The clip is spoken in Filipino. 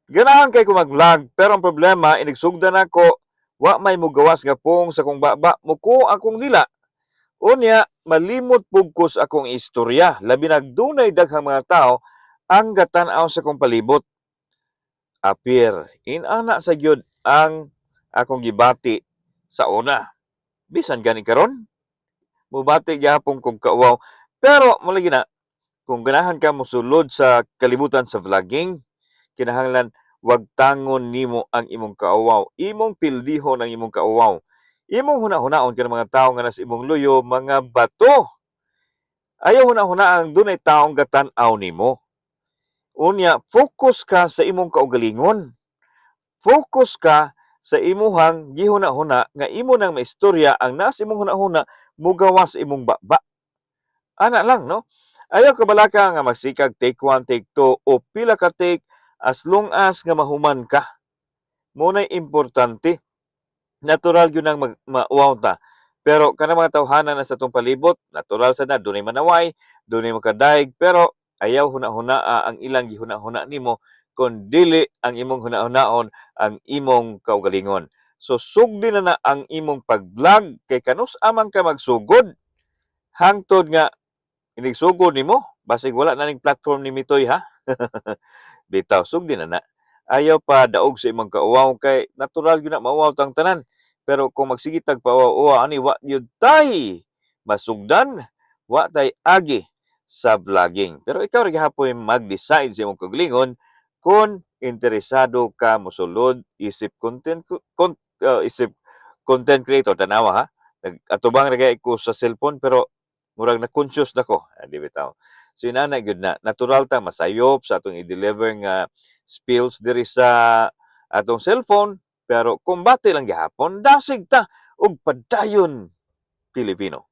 Ganahan kay ko mag-vlog, pero ang problema, inigsugdan ako, wa may mugawas nga pong sa kong baba, muko akong dila. Unya, malimot pugkos akong istorya, labi nagdunay daghang mga tao ang gatan-aw sa kong palibot. Appear, inana sa gyud ang akong gibati sa una. Bisan gani karon, mubati gyapon kong kauwaw. Pero mula na, kung ganahan ka mosulod sa kalibutan sa vlogging, kinahanglan wag tangon nimo ang imong kauwaw. Imong pildihon ang imong kauwaw. Imong huna-hunaon ka ng mga tao nga nasa imong luyo, mga bato. Ayaw huna-huna ang dunay taong gatan-aw nimo. Unya, focus ka sa imong kaugalingon. Focus ka sa imuhang gihuna-huna nga imo nang maistorya ang nas imong huna-huna mugawas imong baba. Ana lang, no? Ayaw kabalaka nga magsikag take 1, take 2 o pila ka take as long as nga mahuman ka. Muna'y importante. Natural yun ang mauwaw ta. Pero kanang mga tawhanan na sa itong palibot, natural sa na, dunay manaway, dunay makadaig, pero ayaw huna-hunaa ang ilang gihuna-huna nimo kung dili ang imong huna-hunaon ang imong kaugalingon. So, sugdi na ang imong pag-vlog kay kanus amang ka magsugod hangtod nga inigsugod nimo basig wala na ning platform ni Mitoy ha. Bitaw sugdi na. Ayaw pa daog sa imong kauwaw kay natural gyud na mauwaw tang tanan. Pero kung magsigitag pa uwa ani wa gyud tay masugdan, wa tay agi sa vlogging. Pero ikaw rin gihapon mag-decide sa imong kaugalingon kung interesado ka mosulod isip content creator tanawa ha. Atubang ra ko sa cellphone pero murag na conscious nako, di bitaw. So inana gyud na natural ta masayop sa atong i-deliver nga spills diri sa atong cellphone pero kumbate lang gihapon dasig ta og padayon Pilipino.